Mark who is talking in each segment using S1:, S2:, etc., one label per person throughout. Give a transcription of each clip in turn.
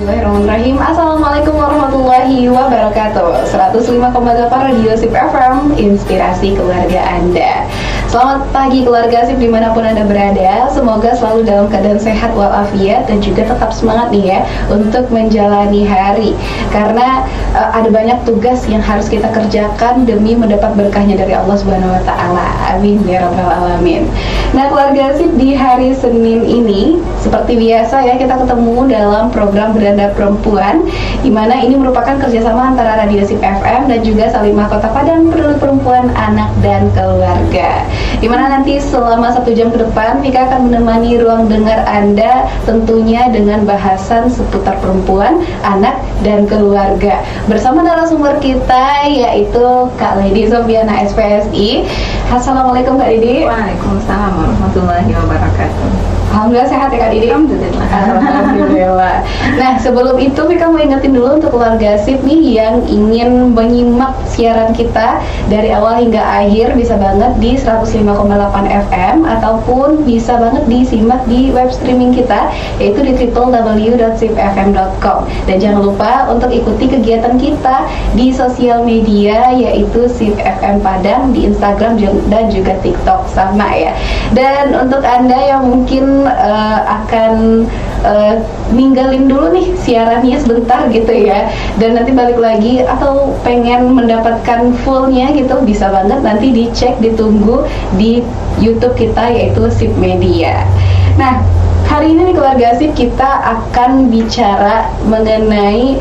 S1: Bismillahirrahmanirrahim. Assalamualaikum warahmatullahi wabarakatuh. 105,8 Radio SIP FM, inspirasi keluarga Anda. Selamat pagi keluarga SIP dimanapun Anda berada. Semoga selalu dalam keadaan sehat walafiat dan juga tetap semangat nih ya untuk menjalani hari. Karena ada banyak tugas yang harus kita kerjakan demi mendapat berkahnya dari Allah Subhanahu wa taala. Amin ya rabbal alamin. Nah, keluarga SIP di hari Senin ini seperti biasa ya kita ketemu dalam program Beranda Perempuan, di mana ini merupakan kerjasama antara Radio SIP FM dan juga Salimah Kota Padang Peduli Perempuan, Anak dan Keluarga. Di mana nanti selama 1 jam ke depan Vika akan menemani ruang dengar Anda tentunya dengan bahasan seputar perempuan, anak dan keluarga bersama narasumber kita yaitu Kak Lady Sofiana SPSI. Assalamualaikum Kak Didi.
S2: Waalaikumsalam warahmatullahi wabarakatuh.
S1: Alhamdulillah sehat ya Kak Didi?
S2: Alhamdulillah.
S1: Alhamdulillah. Nah, sebelum itu Vika mau ingetin dulu untuk keluarga SIP nih yang ingin menyimak siaran kita dari awal hingga akhir, bisa banget di 105,8 FM ataupun bisa banget disimak di web streaming kita yaitu di www.sipfm.com. Dan jangan lupa untuk ikuti kegiatan kita di sosial media yaitu SIP FM Padang di Instagram dan juga TikTok sama ya. Dan untuk Anda yang mungkin akan ninggalin dulu nih siarannya sebentar gitu ya, dan nanti balik lagi atau pengen mendapatkan fullnya gitu, bisa banget nanti dicek, ditunggu di YouTube kita yaitu SIP Media. Nah, hari ini nih keluarga SIP kita akan bicara mengenai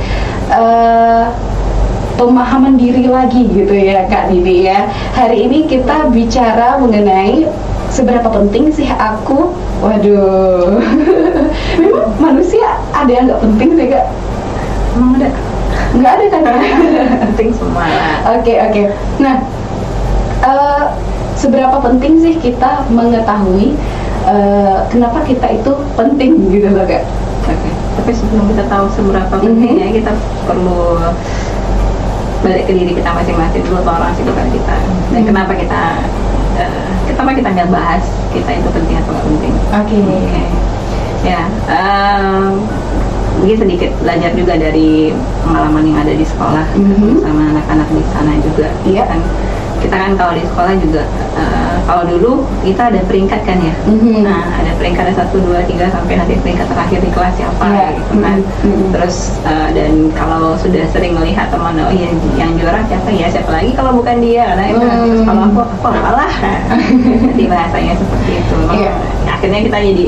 S1: pemahaman diri lagi gitu ya Kak Didi ya. Hari ini kita bicara mengenai seberapa penting sih aku. Waduh. Memang manusia ada yang nggak penting sih Kak?
S2: Emang ada?
S1: Nggak ada kan?
S2: Penting semua.
S1: Oke. Nah, seberapa penting sih kita mengetahui kenapa kita itu penting gitu loh Kak?
S2: Oke. Tapi sebelum kita tahu seberapa pentingnya, kita perlu balik ke diri kita masing-masing dulu, atau orang sekitar kita. Dan kenapa kita nggak bahas kita itu penting atau nggak penting?
S1: Oke.
S2: Ya, mungkin sedikit belajar juga dari pengalaman yang ada di sekolah sama anak-anak di sana juga.
S1: Iya.
S2: Kan kita kan kalau di sekolah juga kalau dulu kita ada peringkat kan ya. Nah, ada peringkat 1, 2, 3 sampai nanti peringkat terakhir di kelas siapa gitu kan. Terus dan kalau sudah sering melihat teman, oh ya yang juara siapa lagi kalau bukan dia, karena itu terus kalau aku apalah. Jadi bahasanya seperti itu. Akhirnya kita jadi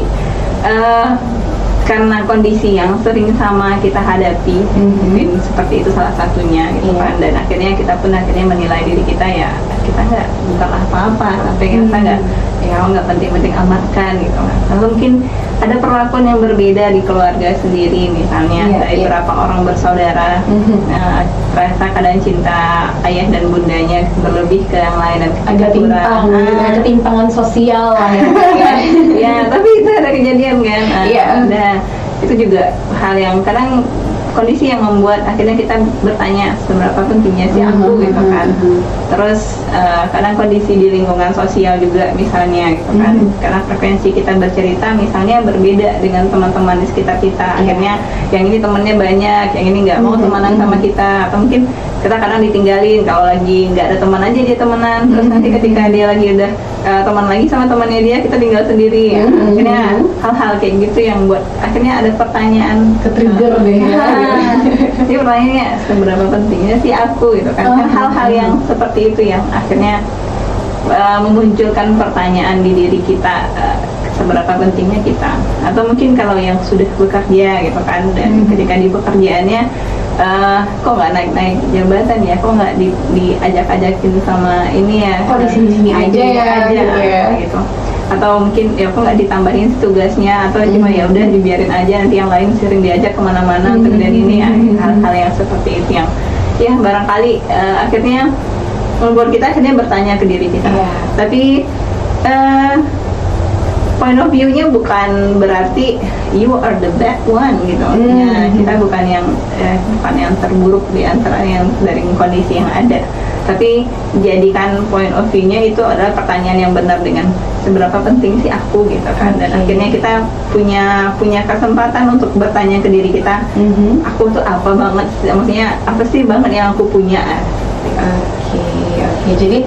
S2: karena kondisi yang sering sama kita hadapi, mungkin seperti itu salah satunya gitu kan. Dan akhirnya kita pun menilai diri kita ya kita bukanlah apa-apa, tapi kita nggak penting-penting amat kan gitu kan. Lalu mungkin ada perlakuan yang berbeda di keluarga sendiri, misalnya dari beberapa orang bersaudara, rasa kadang cinta ayah dan bundanya berlebih ke yang lain dan
S1: agak timpang, ketimpangan sosial lah ya.
S2: Ya, tapi itu ada kejadian kan. Nah, itu juga hal yang kadang kondisi yang membuat akhirnya kita bertanya seberapa pentingnya sih aku gitu kan. Terus kadang kondisi di lingkungan sosial juga misalnya gitu kan, karena frekuensi kita bercerita misalnya berbeda dengan teman-teman di sekitar kita. Akhirnya yang ini temannya banyak, yang ini nggak mau temenan sama kita, atau mungkin kita kadang ditinggalin kalau lagi nggak ada teman aja dia temenan. Terus nanti ketika dia lagi udah teman lagi sama temannya dia, kita tinggal sendiri. Akhirnya hal-hal kayak gitu yang buat akhirnya ada pertanyaan
S1: ke-trigger deh.
S2: Jadi pertanyaannya seberapa pentingnya sih aku gitu kan. Hal-hal yang seperti itu yang akhirnya memunculkan pertanyaan di diri kita, seberapa pentingnya kita. Atau mungkin kalau yang sudah bekerja gitu kan, dan ketika di pekerjaannya kok nggak naik-naik jabatan ya, kok nggak diajak-ajakin sama ini ya,
S1: kok di sini aja
S2: gitu. Atau mungkin ya kok nggak ditambahin tugasnya, atau cuma ya udah dibiarin aja, nanti yang lain sering diajak kemana-mana untuk dan ini ya, hal-hal yang seperti itu yang ya barangkali akhirnya membuat kita akhirnya bertanya ke diri kita. Tapi point of view-nya bukan berarti you are the bad one gitu. Kita bukan yang terburuk di antara yang dari kondisi yang ada, tapi jadikan point of view-nya itu adalah pertanyaan yang benar dengan seberapa penting sih aku gitu kan. Dan akhirnya kita punya kesempatan untuk bertanya ke diri kita, aku tuh apa banget, maksudnya apa sih banget yang aku punya.
S1: Oke. Jadi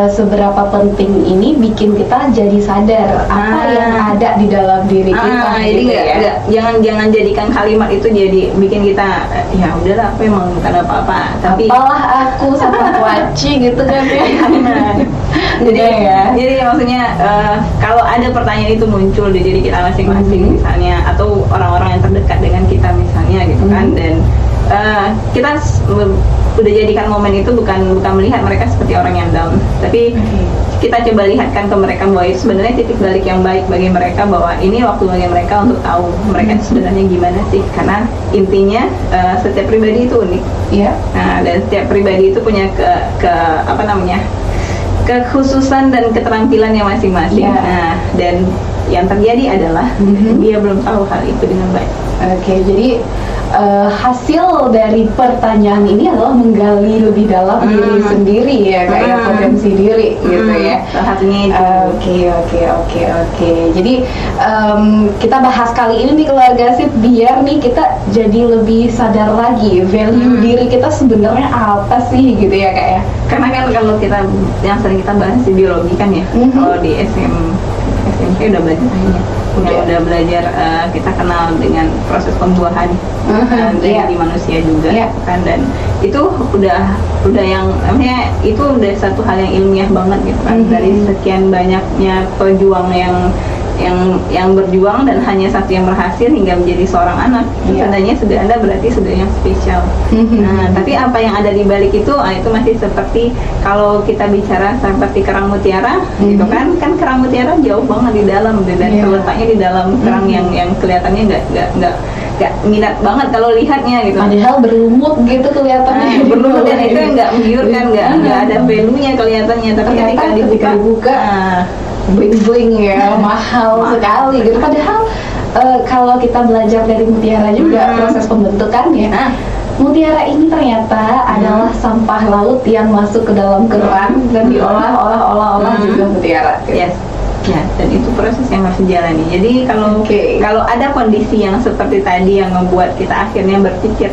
S1: seberapa penting ini bikin kita jadi sadar apa yang ada di dalam diri kita.
S2: Jadi jangan jadikan kalimat itu jadi bikin kita ya udahlah aku emang bukan apa-apa, tapi
S1: apalah aku sama kuaci gitu kan ya.
S2: Jadi maksudnya kalau ada pertanyaan itu muncul di diri kita masing-masing misalnya, atau orang-orang yang terdekat dengan kita misalnya gitu kan, dan kita udah jadikan momen itu bukan melihat mereka seperti orang yang down, tapi kita coba lihatkan ke mereka bahwa itu sebenarnya titik balik yang baik bagi mereka, bahwa ini waktu bagi mereka untuk tahu mereka sebenarnya gimana sih, karena intinya setiap pribadi itu unik, dan setiap pribadi itu punya kekhususan dan keterampilannya masing-masing. Dan yang terjadi adalah dia belum tahu hal itu dengan baik.
S1: Oke, jadi hasil dari pertanyaan ini adalah menggali lebih dalam diri sendiri ya, kayak potensi diri gitu ya.
S2: Salah satunya itu.
S1: Oke. Jadi kita bahas kali ini di Keluarga Sip biar nih kita jadi lebih sadar lagi value diri kita sebenarnya apa sih gitu ya Kak ya.
S2: Karena kan kalau kita yang sering kita bahas di biologi kan ya, kalau di SMP udah belajar udah belajar kita kenal dengan proses pembuahan di manusia juga kan, dan itu udah yang namanya itu udah satu hal yang ilmiah banget gitu kan. Dari sekian banyaknya pejuang yang berjuang dan hanya satu yang berhasil hingga menjadi seorang anak, sebenarnya sudah Anda berarti sudah yang spesial. Tapi apa yang ada di balik itu masih seperti kalau kita bicara seperti kerang mutiara gitu kan kerang mutiara jauh banget di dalam dan terletaknya di dalam kerang yang kelihatannya nggak minat banget kalau lihatnya gitu.
S1: Padahal berlumut gitu kelihatannya.
S2: Berlumut dan itu nggak menggiurkan, nggak ada value-nya kelihatannya, tapi ketika dibuka
S1: bling-bling ya, mahal sekali gitu. Padahal kalau kita belajar dari mutiara juga proses pembentukannya, mutiara ini ternyata adalah sampah laut yang masuk ke dalam kerang dan diolah juga mutiara.
S2: Ya, dan itu proses yang harus dijalani. Jadi kalau ada kondisi yang seperti tadi yang membuat kita akhirnya berpikir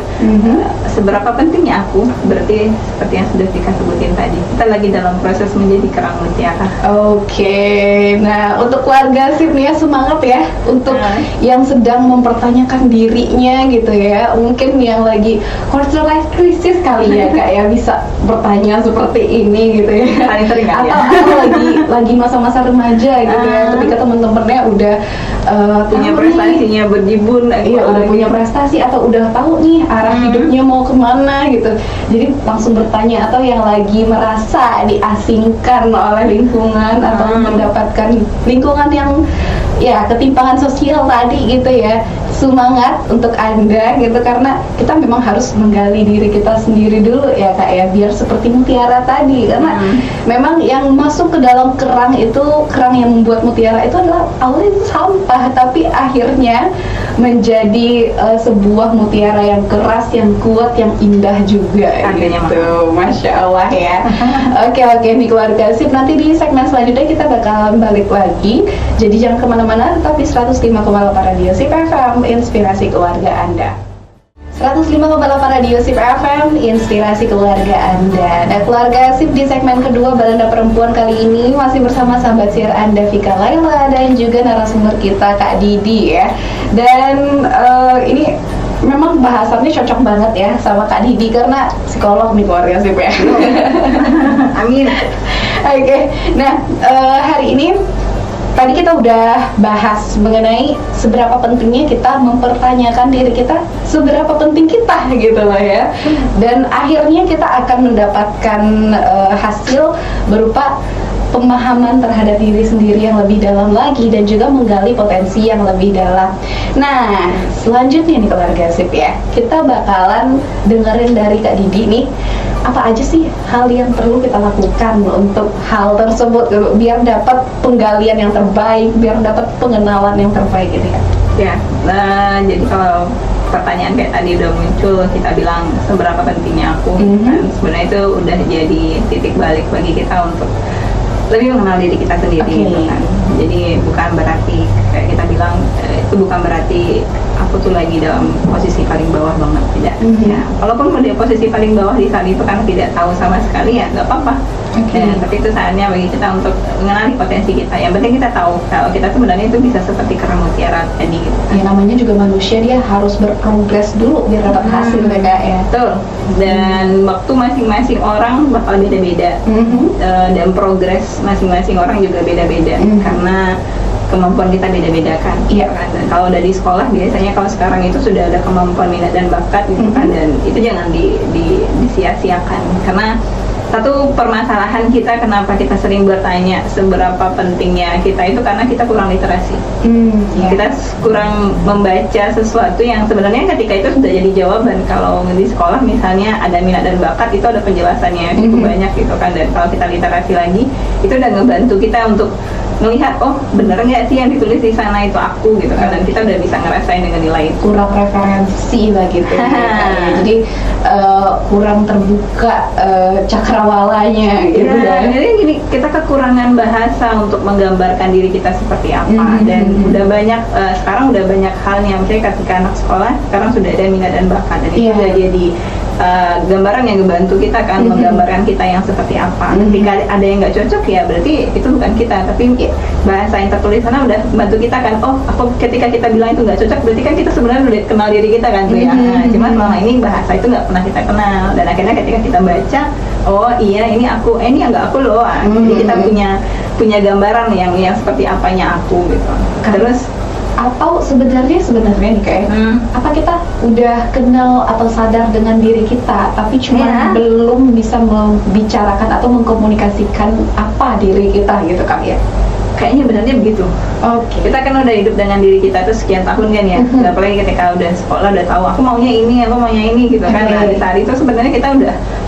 S2: seberapa pentingnya aku, berarti seperti yang sudah Vika sebutin tadi, kita lagi dalam proses menjadi kerang mutiara. Nah
S1: untuk keluarga Sip nih ya, semangat ya untuk yang sedang mempertanyakan dirinya gitu ya, mungkin yang lagi quarter life crisis kali ya Kak ya, bisa bertanya seperti ini gitu ya.
S2: Paling sering
S1: atau lagi masa-masa remaja gitu ya, ketika temen-temennya udah
S2: punya prestasinya berjibun,
S1: udah punya prestasi atau udah tahu nih arah hidupnya mau kemana gitu, jadi langsung bertanya, atau yang lagi merasa diasingkan oleh lingkungan atau mendapatkan lingkungan yang ketimpangan sosial tadi gitu ya. Semangat untuk Anda gitu, karena kita memang harus menggali diri kita sendiri dulu ya Kak ya, biar seperti mutiara tadi, karena memang yang masuk ke dalam kerang itu, kerang yang membuat mutiara itu adalah awalnya itu sampah, tapi akhirnya menjadi sebuah mutiara yang keras, yang kuat, yang indah juga gitu. Masya Allah ya. Oke nih Keluarga Sip, nanti di segmen selanjutnya kita bakalan balik lagi, jadi jangan kemana-mana, tetap di 105,8 Radio Sip FM, inspirasi keluarga Anda. 105,8 Radio Sip FM, inspirasi keluarga Anda. Nah Keluarga Sip, di segmen kedua Balanda Perempuan kali ini masih bersama sahabat siar Anda Vika Laila dan juga narasumber kita Kak Didi ya. Dan ini memang bahasannya cocok banget ya sama Kak Didi, karena psikolog nih Keluarga Sip ya.
S2: Amin.
S1: Oke. Nah hari ini tadi kita udah bahas mengenai seberapa pentingnya kita mempertanyakan diri kita, seberapa penting kita gitu loh ya. Dan akhirnya kita akan mendapatkan hasil berupa pemahaman terhadap diri sendiri yang lebih dalam lagi, dan juga menggali potensi yang lebih dalam. Nah, selanjutnya nih Keluarga Sip ya, kita bakalan dengerin dari Kak Didi nih, apa aja sih hal yang perlu kita lakukan untuk hal tersebut biar dapat penggalian yang terbaik, biar dapat pengenalan yang terbaik gitu ya.
S2: Jadi kalau pertanyaan kayak tadi udah muncul, kita bilang seberapa pentingnya aku, kan sebenarnya itu udah jadi titik balik bagi kita untuk lebih mengenal diri kita sendiri gitu kan. Jadi bukan berarti kayak kita bilang itu bukan berarti aku tuh lagi dalam posisi paling bawah banget, tidak. Ya, walaupun di posisi paling bawah di saat itu kan tidak tahu sama sekali, ya nggak apa-apa. Tapi itu saatnya bagi kita untuk mengenali potensi kita. Yang penting kita tahu kalau kita sebenarnya itu bisa seperti kerang mutiara tadi gitu.
S1: Ya namanya juga manusia, dia harus berprogres dulu biar dapat hasil ya Kak ya.
S2: Betul. Dan waktu masing-masing orang bakal beda-beda. Dan progres masing-masing orang juga beda-beda karena kemampuan kita beda-beda kan.
S1: Iya.
S2: Dan kalau udah di sekolah biasanya kalau sekarang itu sudah ada kemampuan minat dan bakat gitu kan, dan itu jangan disia-siakan karena satu permasalahan kita kenapa kita sering bertanya seberapa pentingnya kita itu karena kita kurang literasi. Kita kurang membaca sesuatu yang sebenarnya ketika itu sudah jadi jawaban. Kalau di sekolah misalnya ada minat dan bakat, itu ada penjelasannya cukup banyak gitu kan, dan kalau kita literasi lagi itu udah ngebantu kita untuk melihat, oh bener nggak sih yang ditulis di sana itu aku gitu kan, dan kita udah bisa ngerasain dengan nilai itu.
S1: Kurang referensi lah gitu ya, jadi kurang terbuka cakrawalanya gitu ya.
S2: Jadi gini, kita kekurangan bahasa untuk menggambarkan diri kita seperti apa, dan udah banyak sekarang udah banyak halnya, misalnya ketika anak sekolah sekarang sudah ada minat dan bakat, dan itu udah jadi gambaran yang ngebantu kita kan, menggambarkan kita yang seperti apa. Ketika ada yang nggak cocok ya berarti itu bukan kita, tapi bahasa yang tertulis sana udah bantu kita kan. Oh, aku ketika kita bilang itu nggak cocok berarti kan kita sebenarnya udah kenal diri kita kan tuh ya. Nah, cuman selama ini bahasa itu nggak pernah kita kenal, dan akhirnya ketika kita baca, oh iya ini aku, ini yang nggak aku loh. Jadi kita punya gambaran yang seperti apanya aku gitu. Terus
S1: atau sebenarnya nih kayak apa kita udah kenal atau sadar dengan diri kita, tapi cuma belum bisa membicarakan atau mengkomunikasikan apa diri kita gitu kan ya.
S2: Kayaknya benarnya begitu. Kita kan udah hidup dengan diri kita tuh sekian tahun kan ya. Apalagi ketika udah sekolah udah tahu aku maunya ini, aku maunya ini gitu kan. Nah, di saat itu sebenarnya kita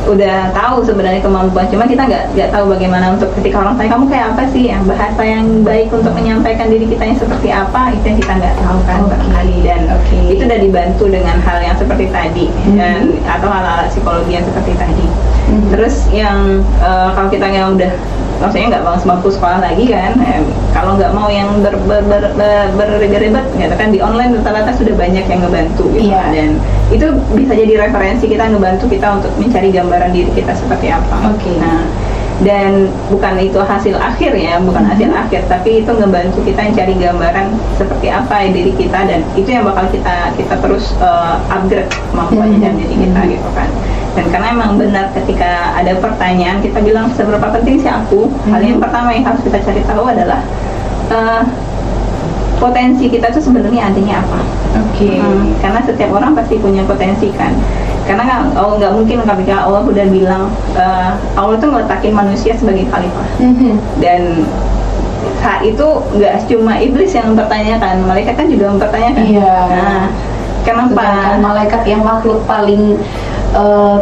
S2: udah tahu sebenarnya kemampuan. Cuma kita nggak tahu bagaimana untuk ketika orang tanya kamu kayak apa sih, yang bahasa yang baik untuk menyampaikan diri kita yang seperti apa, itu yang kita nggak tahu kan barangkali. Dan itu udah dibantu dengan hal yang seperti tadi dan atau hal-hal psikologi yang seperti tadi. Terus yang kalau kita yang udah maksudnya nggak bangku sekolah lagi kan, kalau nggak mau yang berribet gitu kan, di online rata-rata sudah banyak yang ngebantu gitu. Dan itu bisa jadi referensi kita, ngebantu kita untuk mencari gambaran diri kita seperti apa. Nah, dan bukan itu hasil akhir ya, bukan hasil akhir, tapi itu ngebantu kita mencari gambaran seperti apa diri kita, dan itu yang bakal kita terus upgrade kemampuannya dan diri kita gitu kan. Dan karena emang benar ketika ada pertanyaan kita bilang seberapa penting sih aku, hal yang pertama yang harus kita cari tahu adalah potensi kita tuh sebenarnya adanya apa. Karena setiap orang pasti punya potensi kan. Karena nggak mungkin ketika Allah udah bilang Allah tuh ngeletakin manusia sebagai khalifah. Dan saat itu nggak cuma iblis yang mempertanyakan, malaikat kan juga mempertanyakan. Nah, kenapa?
S1: Sedangkan malaikat yang makhluk paling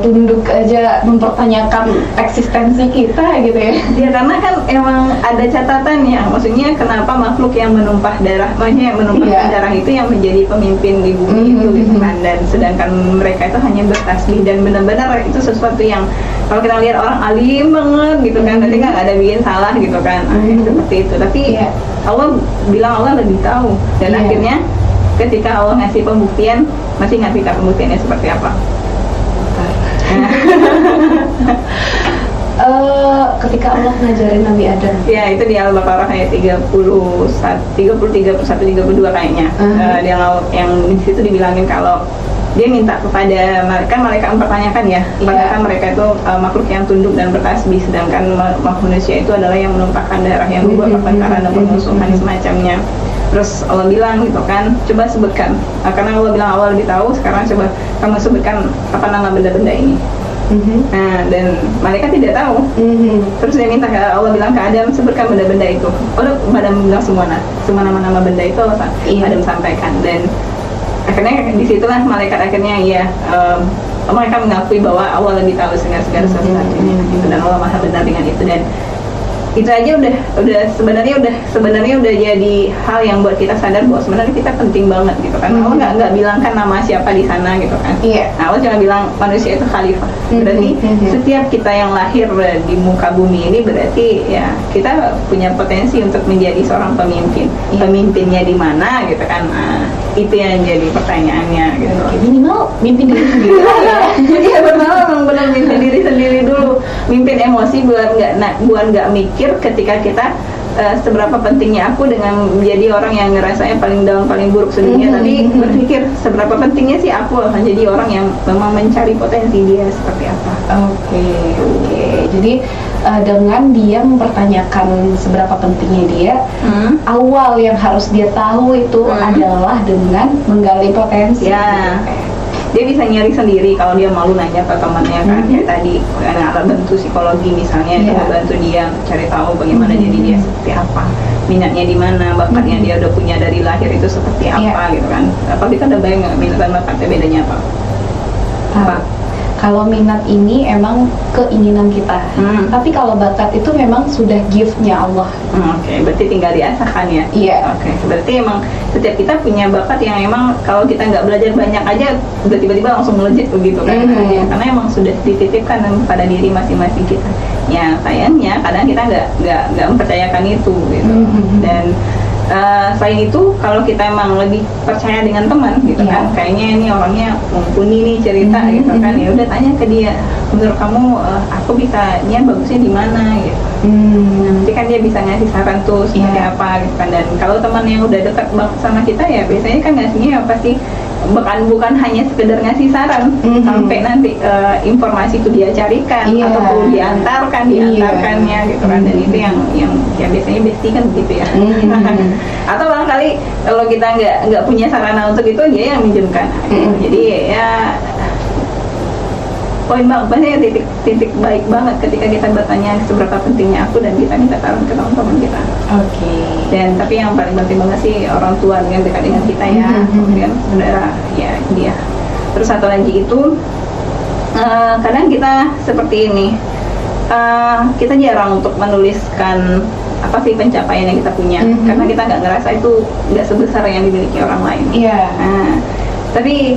S1: tunduk aja mempertanyakan eksistensi kita gitu ya.
S2: Ya karena kan emang ada catatannya, maksudnya kenapa makhluk yang menumpah darah, maksudnya yang menumpahkan darah itu yang menjadi pemimpin di bumi itu gitu kan, dan sedangkan mereka itu hanya bertasbih, dan benar-benar itu sesuatu yang kalau kita lihat orang alim banget gitu kan, nanti kan ada bikin salah gitu kan, seperti itu. Tapi Allah bilang Allah lebih tahu, dan akhirnya ketika Allah ngasih pembuktian, masih nggak kita pembuktiannya seperti apa.
S1: Ketika Allah ngajarin Nabi Adam,
S2: ya itu di Al-Baqarah ayat 31, 32 kayaknya. Yang di situ dibilangin kalau dia minta kepada malaikat mempertanyakan ya, apakah mereka itu makhluk yang tunduk dan bertasbih, sedangkan manusia itu adalah yang menumpahkan darah, yang membuat pertengkaran dan permusuhan semacamnya. Terus Allah bilang gitu kan, coba sebutkan, karena Allah bilang Allah lebih tahu, sekarang coba kamu sebutkan apa nama benda-benda ini. Nah, dan malaikat tidak tahu. Terus dia minta, Allah bilang ke Adam, sebutkan benda-benda itu. Adam bilang semua nama-nama benda itu Adam sampaikan. Dan akhirnya disitulah malaikat akhirnya mereka mengakui bahwa Allah lebih tahu segala sesuatunya gitu, dan Allah maha benar dengan itu. Dan itu aja sebenarnya udah jadi hal yang buat kita sadar bahwa sebenarnya kita penting banget gitu kan. Allah nggak bilang kan nama siapa di sana gitu kan. Nah, Allah cuma bilang manusia itu khalifah. Berarti setiap kita yang lahir di muka bumi ini berarti ya kita punya potensi untuk menjadi seorang pemimpin. Pemimpinnya di mana gitu kan. Nah, itu yang jadi pertanyaannya gitu.
S1: Minimal mimpin diri sendiri ya.
S2: Iya benar mimpin diri sendiri dulu, mimpin emosi buat nggak mikir ketika kita seberapa pentingnya aku dengan menjadi orang yang ngerasanya paling down, paling buruk sedunia. Tapi berpikir seberapa pentingnya sih aku akan jadi orang yang memang mencari potensi dia seperti apa.
S1: Oke. Jadi dengan dia mempertanyakan seberapa pentingnya dia, awal yang harus dia tahu itu adalah dengan menggali potensi.
S2: Ya. Dia bisa nyari sendiri kalau dia malu nanya ke temannya kan, kayak tadi alat bantu psikologi misalnya itu membantu dia cari tahu bagaimana jadi dia seperti apa, minatnya di mana, bakatnya dia udah punya dari lahir itu seperti apa gitu kan. Apa kita udah bayang nggak minat dan bakatnya bedanya apa?
S1: Kalau minat ini emang keinginan kita, tapi kalau bakat itu memang sudah gift-nya Allah.
S2: Oke, berarti tinggal diasahkan ya?
S1: Iya.
S2: Oke, berarti emang setiap kita punya bakat yang emang kalau kita nggak belajar banyak aja udah tiba-tiba langsung melejit begitu kan? Karena emang sudah dititipkan pada diri masing-masing kita. Ya sayangnya kadang kita nggak mempercayakan itu gitu. Dan selain itu kalau kita emang lebih percaya dengan teman gitu kan, kayaknya ini orangnya mumpuni nih cerita gitu kan, ya udah tanya ke dia, menurut kamu aku bisanya bagusnya di mana gitu. Nanti kan dia bisa ngasih saran tuh seperti apa gitu kan. Dan kalau teman yang udah dekat banget sama kita ya biasanya kan ngasihnya ya pasti bukan hanya sekedar ngasih saran, sampai nanti informasi itu dia carikan atau perlu diantarkannya gitu kan. Dan itu yang ya biasanya bestie kan begitu ya. Atau barangkali kalau kita nggak punya sarana untuk itu, dia yang minjemkan. Jadi ya poin banget, titik baik banget ketika kita bertanya seberapa pentingnya aku dan kita minta saran ke teman-teman kita. Dan tapi yang paling penting banget sih orang tua yang dekat dengan kita ya, kemudian saudara ya dia. Terus satu lagi itu kadang kita seperti ini, kita jarang untuk menuliskan apa sih pencapaian yang kita punya, karena kita nggak ngerasa itu nggak sebesar yang dimiliki orang lain. Tapi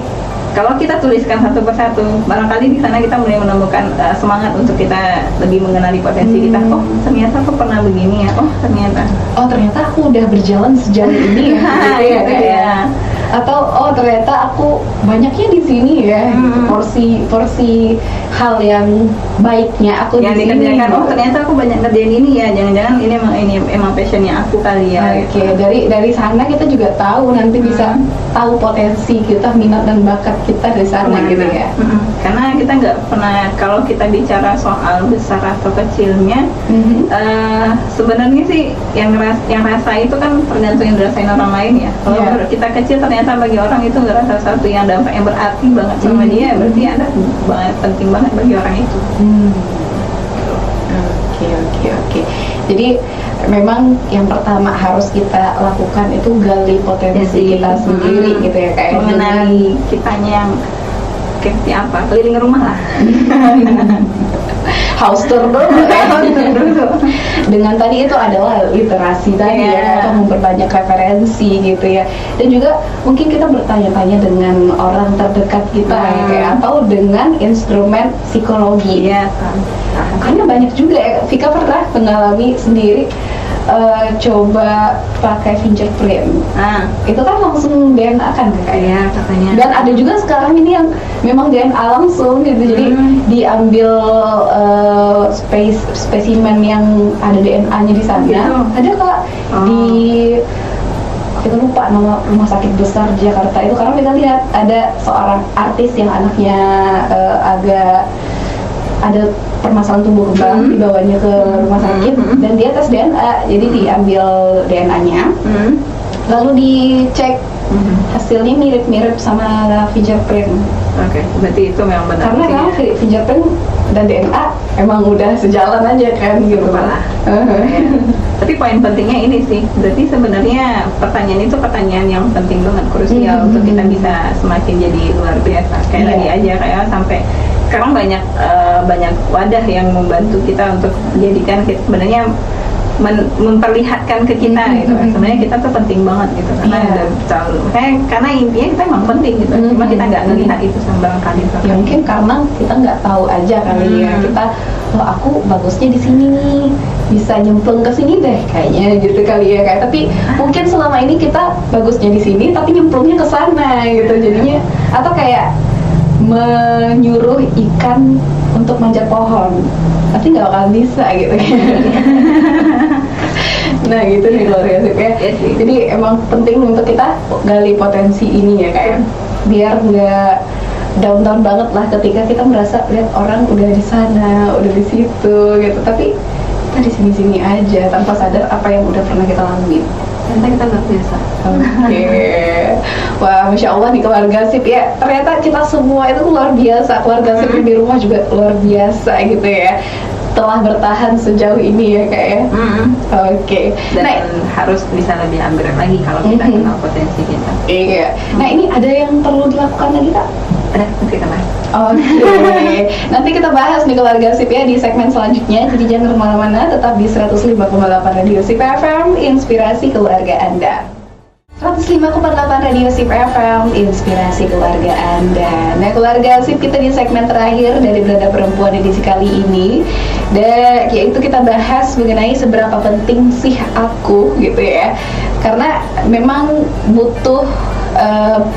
S2: kalau kita tuliskan satu persatu, barangkali di sana kita mulai menemukan semangat untuk kita lebih mengenali potensi kita. Oh, ternyata aku pernah begini ya. Oh, ternyata
S1: aku udah berjalan sejauh ini ya. Gitu ya. Atau oh ternyata aku banyaknya di sini ya. Porsi hal yang baiknya aku
S2: yang
S1: di sini.
S2: Dikerjakan. Oh, ternyata aku banyak ngerjain ini ya. Jangan-jangan ini emang passionnya aku kali ya.
S1: Dari sana kita juga tahu nanti bisa tahu potensi kita, minat dan bakat kita dari sana gitu ya.
S2: Karena kita nggak pernah, kalau kita bicara soal besar atau kecilnya, sebenarnya sih yang rasa itu kan tergantung yang dirasain orang lain ya. Kalau menurut kita kecil, ternyata bagi orang itu ngerasa sesuatu yang dampak yang berarti banget sama dia, berarti ada penting banget bagi orang itu.
S1: Oke. Jadi memang yang pertama harus kita lakukan itu gali potensi kita sendiri gitu ya, kayak
S2: mengenali kitanya yang seperti apa, keliling rumah lah.
S1: House tour dulu. Dengan tadi itu adalah literasi tadi ya, atau memperbanyak referensi gitu ya. Dan juga mungkin kita bertanya-tanya dengan orang terdekat kita ya, kayak atau dengan instrumen psikologi. Karena banyak juga ya, Vika pernah mengalami sendiri coba pakai fingerprint. Itu kan langsung DNA kan
S2: katanya.
S1: Dan ada juga sekarang ini yang memang DNA langsung gitu. Jadi diambil spesimen yang ada DNA-nya di sana. Gitu. Ada Kak di kita lupa nama rumah sakit besar di Jakarta itu, karena kita lihat ada seorang artis yang anaknya agak ada permasalahan tumbuh kembang, dibawanya ke rumah sakit dan dia tes DNA, jadi diambil DNA-nya, lalu dicek, hasilnya mirip-mirip sama fingerprint.
S2: Berarti itu memang benar.
S1: Karena kan fingerprint dan DNA emang udah sejalan aja kan gitu malah.
S2: Tapi poin pentingnya ini sih, berarti sebenarnya pertanyaan itu pertanyaan yang penting banget, krusial untuk kita bisa semakin jadi luar biasa. Kayak tadi aja, kayak sampai sekarang banyak wadah yang membantu kita untuk menjadikan sebenarnya memperlihatkan ke kita gitu. Sebenarnya kita tuh penting banget gitu karena udah terlalu karena intinya kita emang penting gitu. Cuma kita nggak ngelihat itu barangkali.
S1: Ya mungkin karena kita nggak tahu aja kali ya. Kita aku bagusnya di sini nih, bisa nyemplung ke sini deh kayaknya gitu kali ya kayak. Tapi mungkin selama ini kita bagusnya di sini tapi nyemplungnya ke sana gitu jadinya, atau kayak menyuruh ikan untuk manjat pohon tapi nggak bakal bisa gitu kan. Nah gitu nih keluarga sip ya. Jadi emang penting untuk kita gali potensi ini ya kayak biar nggak down banget lah ketika kita merasa lihat orang udah di sana, udah di situ gitu, tapi kita di sini aja tanpa sadar apa yang udah pernah kita lalui.
S2: Ternyata kita nggak biasa.
S1: Oke. Wah, Masya Allah nih keluarga sip ya. Ternyata kita semua itu luar biasa. Keluarga sip di rumah juga luar biasa gitu ya. Telah bertahan sejauh ini ya kak ya. Oke.
S2: Dan harus bisa lebih upgrade lagi kalau kita kenal potensi kita.
S1: Iya. Nah ini ada yang perlu dilakukan lagi kak?
S2: Ada, nanti kita bahas.
S1: Oke. Nanti kita bahas nih keluarga sip ya di segmen selanjutnya. Jadi jangan kemana-mana, tetap di 105,8 Radio Sip FM, inspirasi keluarga Anda. 105,8 Radio Sip FM, inspirasi keluarga Anda. Nah keluarga Sip, kita di segmen terakhir dari Beranda Perempuan edisi kali ini, dan yaitu kita bahas mengenai seberapa penting sih aku gitu ya. Karena memang butuh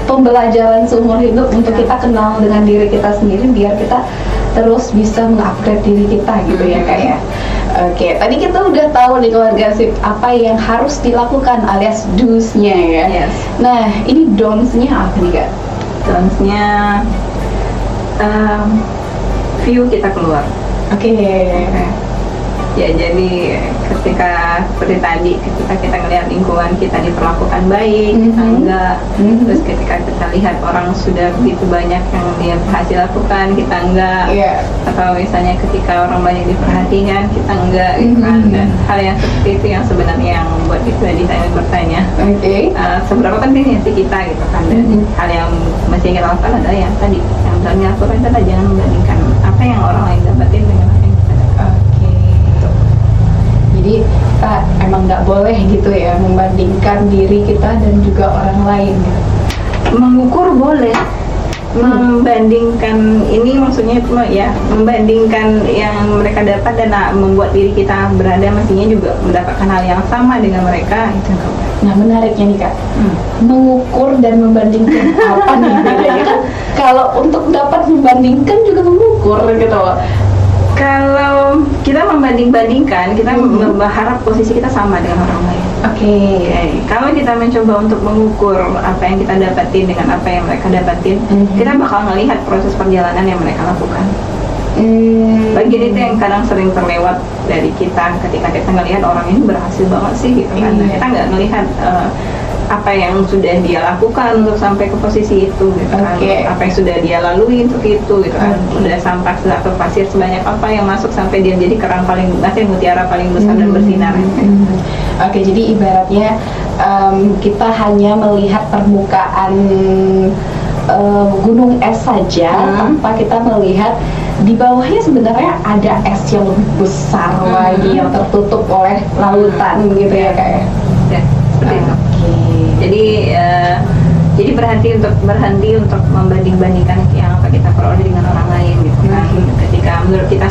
S1: pembelajaran seumur hidup untuk kita kenal dengan diri kita sendiri biar kita terus bisa mengupgrade diri kita gitu ya kak ya. Oke, tadi kita udah tahu nih keluarga sip apa yang harus dilakukan alias do's-nya ya.
S2: Yes.
S1: Nah, ini don'ts-nya apa nih kak?
S2: Don'ts-nya view kita keluar.
S1: Oke.
S2: Ya jadi ketika seperti tadi ketika kita ngelihat lingkungan kita diperlakukan baik, kita enggak. Terus ketika kita lihat orang sudah begitu banyak yang dia berhasil lakukan, kita enggak. Atau misalnya ketika orang banyak diperhatikan, kita enggak gitu kan. Dan hal yang seperti itu yang sebenarnya yang membuat kita saya bertanya seberapa pentingnya sih kita gitu kan. Dan hal yang mesti kita lakukan adalah yang tadi yang harus dilakukan adalah jangan membandingkan apa yang orang lain dapatin dengan apa yang kita dapat.
S1: Jadi kita emang nggak boleh gitu ya membandingkan diri kita dan juga orang lain gitu.
S2: Mengukur boleh, membandingkan ini maksudnya ya membandingkan yang mereka dapat dan membuat diri kita berada mestinya juga mendapatkan hal yang sama dengan mereka itu enggak boleh.
S1: Nah menariknya nih kak, mengukur dan membandingkan apa nih bedanya kan? Kalau untuk dapat membandingkan juga mengukur gitu.
S2: Kalau kita membanding-bandingkan, kita berharap posisi kita sama dengan orang lain.
S1: Oke.
S2: Kalau kita mencoba untuk mengukur apa yang kita dapatin dengan apa yang mereka dapatin, kita bakal melihat proses perjalanan yang mereka lakukan. Bagian itu yang kadang sering terlewat dari kita ketika kita ngelihat orang ini berhasil banget sih gitu kan. Kita nggak melihat apa yang sudah dia lakukan untuk sampai ke posisi itu gitu kan. Apa yang sudah dia lalui untuk itu gitu kan. Udah sampah atau pasir sebanyak apa yang masuk sampai dia menjadi kerang paling mutiara paling besar dan bersinar.
S1: Oke, jadi ibaratnya kita hanya melihat permukaan gunung es saja tanpa kita melihat di bawahnya sebenarnya ada es yang lebih besar lagi yang tertutup oleh lautan gitu ya kak ya.
S2: Ya, seperti itu. Jadi berhenti untuk membanding-bandingkan yang apa kita peroleh dengan orang lain gitu kan. Ketika menurut kita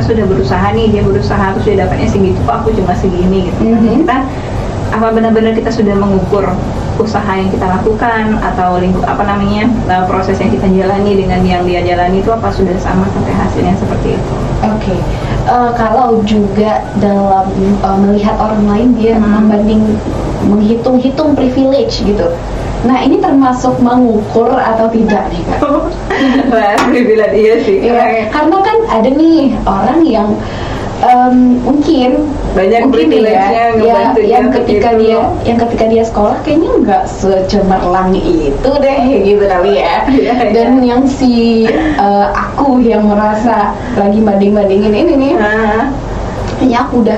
S2: sudah berusaha nih, dia berusaha terus dia dapatnya segitu, kok aku cuma segini gitu kan. Kita apa benar-benar kita sudah mengukur usaha yang kita lakukan atau proses yang kita jalani dengan yang dia jalani itu apa sudah sama sampai hasilnya seperti itu. Oke.
S1: Kalau juga dalam melihat orang lain dia menghitung-hitung privilege gitu. Nah ini termasuk mengukur atau tidak nih kak?
S2: Wah, privilege iya sih.
S1: Karena kan ada nih orang yang mungkin
S2: privilege-nya
S1: yang ketika dia sekolah kayaknya nggak secemerlang itu deh gitu kali ya. Dan yang aku yang merasa lagi banding-bandingin ini nih, kayaknya aku udah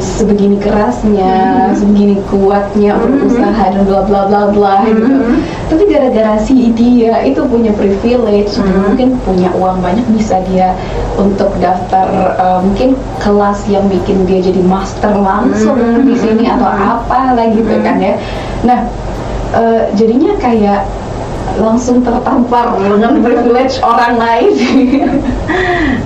S1: sebegini kerasnya, sebegini kuatnya berusaha dan bla bla bla bla gitu. Tapi gara-gara si dia itu punya privilege, mungkin punya uang banyak, bisa dia untuk daftar mungkin kelas yang bikin dia jadi master langsung di sini atau apa lah gitu kan ya. Nah, jadinya kayak langsung tertampar dengan privilege orang lain.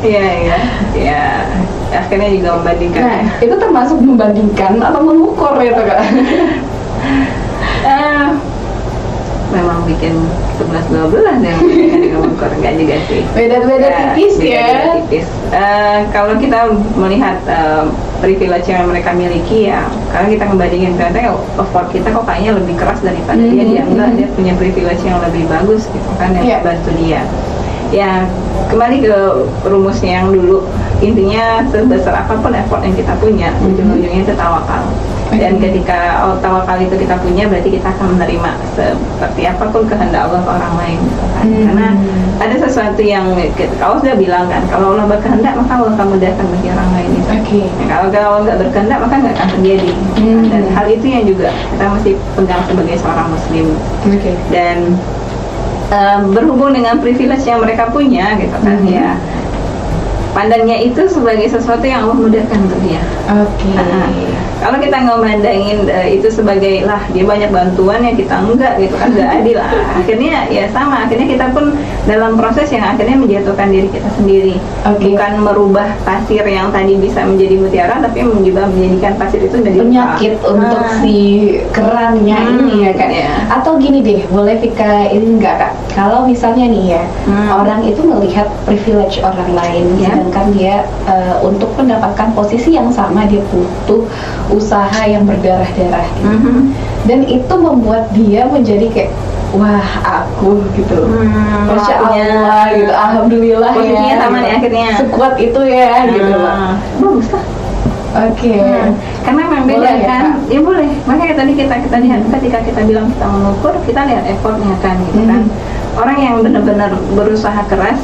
S2: Iya. Akhirnya juga membandingkan.
S1: Nah, itu termasuk membandingkan atau mengukur itu Kak?
S2: Memang bikin 11-12 yang dengan mengukur, enggak juga sih.
S1: Beda-beda tipis ya.
S2: Beda tipis. Kalau kita melihat privilege yang mereka miliki ya, kalau kita ngebandingin ternyata effort kita kok kayaknya lebih keras daripada dia enggak, dia punya privilege yang lebih bagus gitu kan, yang bantu dia. Ya kembali ke rumusnya yang dulu, intinya sebesar apapun effort yang kita punya, ujung-ujungnya itu tawakal. Dan ketika tawakal itu kita punya, berarti kita akan menerima seperti apapun kehendak Allah ke orang lain gitu kan. Karena ada sesuatu yang Allah sudah bilang kan, kalau Allah berkehendak maka Allah akan mudahkan bagi orang lain itu. Nah, kalau Allah nggak berkehendak maka nggak akan terjadi. Dan hal itu yang juga kita mesti pegang sebagai seorang muslim. Dan berhubung dengan privilege yang mereka punya gitu kan, ya pandangnya itu sebagai sesuatu yang Allah mudahkan untuk dia. Kalau kita ngemandangin itu sebagai lah dia banyak bantuan ya kita enggak gitu kan, enggak adil. Akhirnya ya sama, akhirnya kita pun dalam proses yang akhirnya menjatuhkan diri kita sendiri. Bukan merubah pasir yang tadi bisa menjadi mutiara, tapi juga menjadikan pasir itu menjadi
S1: penyakit untuk si kerannya ini ya Kak. Atau gini deh, boleh Vika ini enggak Kak, kalau misalnya nih ya orang itu melihat privilege orang lain, sedangkan dia untuk mendapatkan posisi yang sama dia butuh usaha yang berdarah-darah gitu. Dan itu membuat dia menjadi kayak wah aku gitu, Masya Allah gitu, Alhamdulillah
S2: posisinya
S1: ya,
S2: sama nih akhirnya
S1: sekuat itu ya gitu lah.
S2: Bagus lah. Karena memang beda kan, ya boleh. Makanya tadi kita lihat ketika kita bilang kita mengukur, kita lihat effortnya kan gitu kan. Orang yang benar-benar berusaha keras,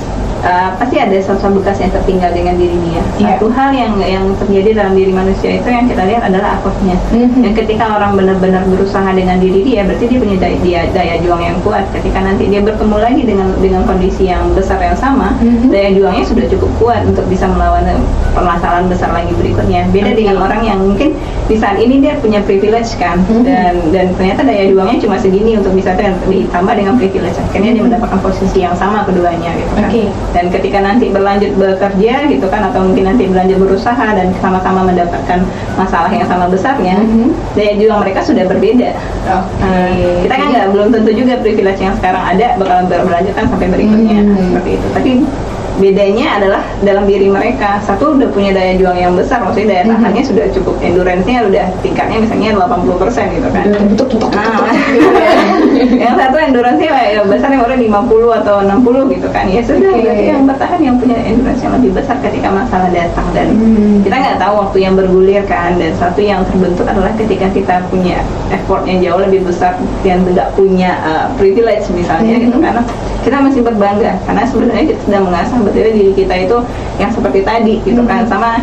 S2: pasti ada sosok bekas yang tertinggal dengan diri dia. Satu hal yang terjadi dalam diri manusia itu yang kita lihat adalah effortnya. Dan ketika orang benar-benar berusaha dengan diri dia, berarti dia punya daya juang yang kuat. Ketika nanti dia bertemu lagi dengan kondisi yang besar yang sama, daya juangnya sudah cukup kuat untuk bisa melawan permasalahan besar lagi berikutnya. Beda dengan orang yang mungkin di saat ini dia punya privilege kan, dan ternyata daya juangnya cuma segini untuk bisa ditambah dengan privilege. Akhirnya dia mendapatkan posisi yang sama keduanya gitu kan. Dan ketika nanti berlanjut bekerja gitu kan, atau mungkin nanti berlanjut berusaha dan sama-sama mendapatkan masalah yang sama besarnya, daya juang mereka sudah berbeda. Kita kan belum tentu juga privilege yang sekarang ada bakalan berlanjutkan sampai berikutnya seperti itu. Tapi bedanya adalah dalam diri mereka. Satu udah punya daya juang yang besar, maksudnya daya tahannya sudah cukup, endurance-nya udah tingkatnya misalnya 80% gitu kan. Yang satu endurance-nya ya besarnya udah 50 atau 60 gitu kan. Ya sudah, berarti yang bertahan yang punya endurance yang lebih besar ketika masalah datang. Dan kita nggak tahu waktu yang bergulir kan. Dan satu yang terbentuk adalah ketika kita punya effort yang jauh lebih besar dan nggak punya privilege misalnya gitu, karena kita masih berbangga karena sebenarnya kita sedang mengasah betulnya diri kita itu yang seperti tadi gitu kan. Sama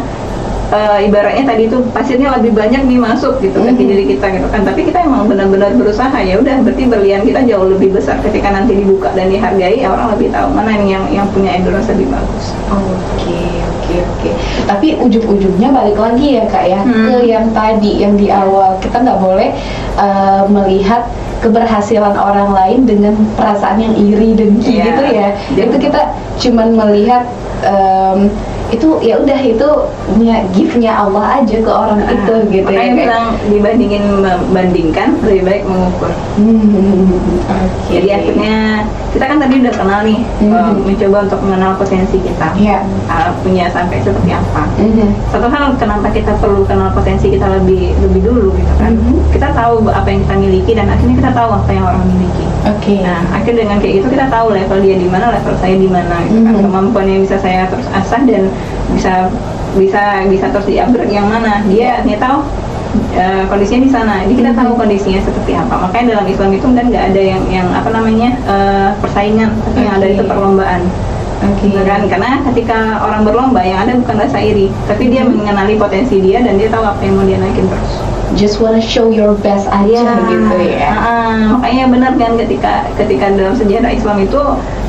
S2: ibaratnya tadi itu pasirnya lebih banyak nih masuk gitu ke diri kita gitu kan, tapi kita emang benar-benar berusaha, ya udah berarti berlian kita jauh lebih besar. Ketika nanti dibuka dan dihargai, orang lebih tahu mana yang punya endurance lebih bagus.
S1: Oke. Tapi ujung-ujungnya balik lagi ya Kak ya, ke yang tadi, yang di awal, kita nggak boleh melihat keberhasilan orang lain dengan perasaan yang iri dengki gitu ya. Itu kita cuman melihat itu ya udah, itu gift-nya Allah aja ke orang itu gitu.
S2: Makanya bilang dibandingin membandingkan, lebih baik mengukur. Jadi akhirnya kita kan tadi udah kenal nih, mencoba untuk mengenal potensi kita, punya sampai seperti apa. Satu hal kenapa kita perlu kenal potensi kita lebih dulu gitu kan. Kita tahu apa yang kita miliki dan akhirnya kita tahu apa yang orang miliki. Nah, akhirnya dengan kayak gitu kita tahu level dia di mana, level saya di mana gitu kan. Kemampuan yang bisa saya terus asah dan bisa terus di-upgrade yang mana. Dia tahu kondisinya di sana. Jadi kita tahu kondisinya seperti apa. Makanya dalam Islam itu kan nggak ada yang persaingan, tapi yang ada itu perlombaan.
S1: Oke.
S2: Gitu kan? Karena ketika orang berlomba yang ada bukan rasa iri, tapi dia mengenali potensi dia dan dia tahu apa yang mau dia naikin terus.
S1: Just wanna show your best aja gitu ya.
S2: Makanya benar kan ketika dalam sejarah Islam itu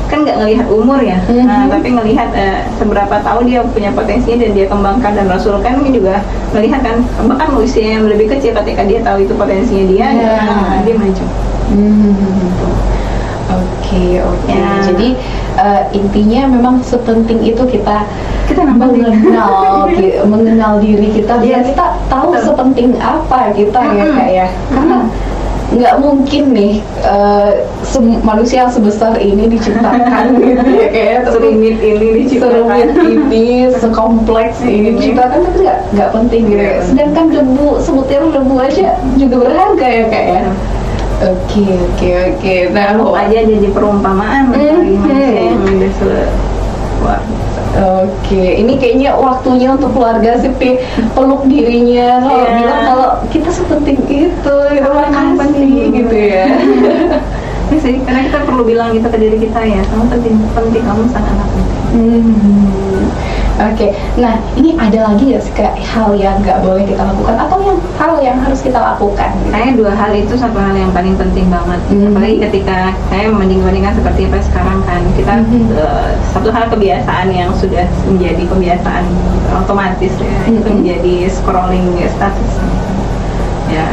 S2: kan nggak ngelihat umur ya, tapi ngelihat seberapa tahu dia punya potensinya dan dia kembangkan. Dan Rasul kan juga melihat kan bahkan usia yang lebih kecil ketika dia tahu itu potensinya dia, dia maju.
S1: Oke.
S2: Ya.
S1: Jadi intinya memang sepenting itu kita mengenal diri kita biar kita tahu sepenting apa kita ya Kak ya. Karena nggak mungkin nih manusia yang sebesar ini diciptakan gitu ya kayak
S2: serumit ini diciptakan,
S1: sekompleks ini diciptakan, tapi nggak penting gitu ya. Sedangkan sebutir debu aja juga berharga ya Kak ya. Oke.
S2: Nah, lu aja jadi perumpamaan bagi manusia yang udah
S1: Oke, ini kayaknya waktunya untuk keluarga sih peluk dirinya, bilang kalau kita sepenting itu, makasih gitu ya.
S2: Ini sih, karena kita perlu bilang gitu ke diri kita ya, kamu penting, kamu sangat penting.
S1: Oke, nah ini ada lagi nggak sih Kak hal yang nggak boleh kita lakukan atau hal yang harus kita lakukan?
S2: Kayaknya dua hal itu satu hal yang paling penting banget. Apalagi ketika saya membanding-bandingkan seperti apa sekarang kan, kita satu hal kebiasaan yang sudah menjadi kebiasaan otomatis ya, itu menjadi scrolling status. Ya.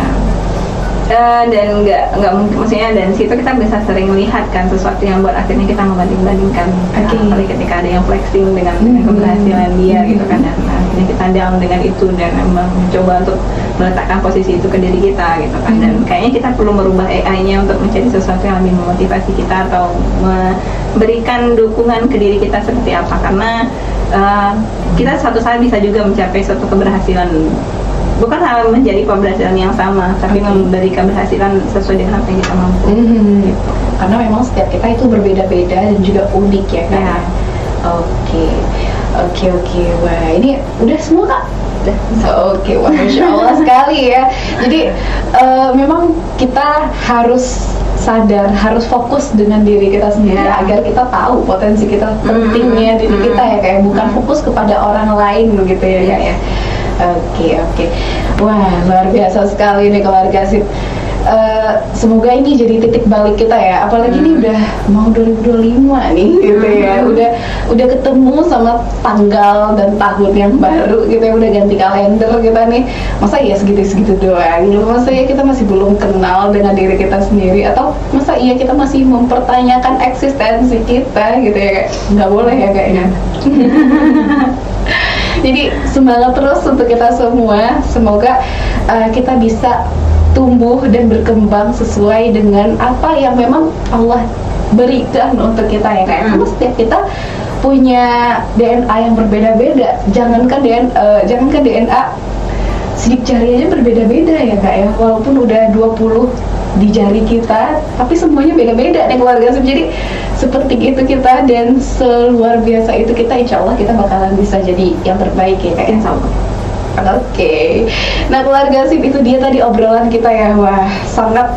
S2: Dan nggak mungkin, maksudnya dan situ kita bisa sering melihat kan sesuatu yang buat akhirnya kita membanding-bandingkan. Apalagi ketika ada yang flexing dengan keberhasilan dia gitu kan, dan akhirnya kita down dengan itu dan mencoba untuk meletakkan posisi itu ke diri kita gitu kan. Dan kayaknya kita perlu merubah AI-nya untuk mencari sesuatu yang lebih memotivasi kita atau memberikan dukungan ke diri kita seperti apa, karena kita suatu saat bisa juga mencapai suatu keberhasilan. Bukan hal menjadi keberhasilan yang sama, tapi memberi keberhasilan sesuai dengan apa yang kita mampu.
S1: Gitu. Karena memang setiap kita itu berbeda-beda dan juga unik ya kan. Ya. Oke. Wah, ini udah semua Kak? Oke, wah Masya Allah sekali ya. Jadi memang kita harus sadar, harus fokus dengan diri kita sendiri agar kita tahu potensi kita, pentingnya diri kita ya kayak bukan fokus kepada orang lain begitu ya Kak ya. Oke. Wah, luar biasa sekali nih keluarga Sip. Semoga ini jadi titik balik kita ya. Apalagi ini udah mau 2025 nih gitu ya. Udah ketemu sama tanggal dan tahun yang baru gitu ya. Udah ganti kalender kita nih. Masa iya segitu-segitu doang? Masa iya kita masih belum kenal dengan diri kita sendiri? Atau masa iya kita masih mempertanyakan eksistensi kita gitu ya? Nggak boleh ya kayaknya. Jadi semangat terus untuk kita semua. Semoga kita bisa tumbuh dan berkembang sesuai dengan apa yang memang Allah berikan untuk kita ya kayak. Karena setiap kita punya DNA yang berbeda-beda. Jangankan DNA sidik jari aja berbeda-beda ya Kak ya. Walaupun udah 20 di jari kita, tapi semuanya beda-beda nih keluarga Sip. Jadi sepenting itu kita dan seluar biasa itu kita, insya Allah kita bakalan bisa jadi yang terbaik ya Kak. Insya Allah. Oke. Nah keluarga Sip, itu dia tadi obrolan kita ya. Wah, sangat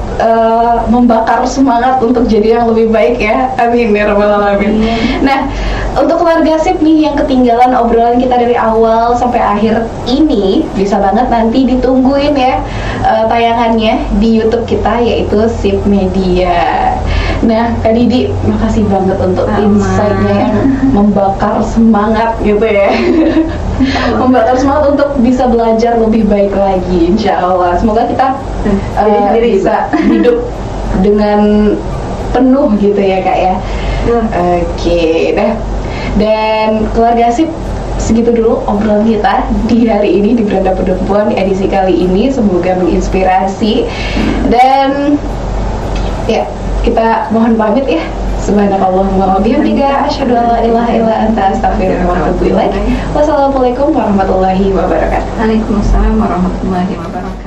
S1: membakar semangat untuk jadi yang lebih baik ya. Amin ya rabbal alamin. Nah, untuk keluarga Sip nih yang ketinggalan obrolan kita dari awal sampai akhir ini, bisa banget nanti ditungguin ya tayangannya di YouTube kita yaitu Sip Media. Nah, Kak Didi, makasih banget untuk insight-nya yang membakar semangat gitu ya. Membakar semangat untuk bisa belajar lebih baik lagi, insya Allah. Semoga kita bisa hidup dengan penuh gitu ya Kak ya. Oke, dan keluarga Sip, segitu dulu obrolan kita di hari ini di Beranda Perempuan di edisi kali ini. Semoga menginspirasi dan ya kita mohon pamit ya. Subhanakallahumma wa bihamdika asyhadu an la ilaha illa anta astaghfiruka wa atubu ilaik. Wassalamualaikum warahmatullahi wabarakatuh.
S2: Waalaikumsalam warahmatullahi wabarakatuh.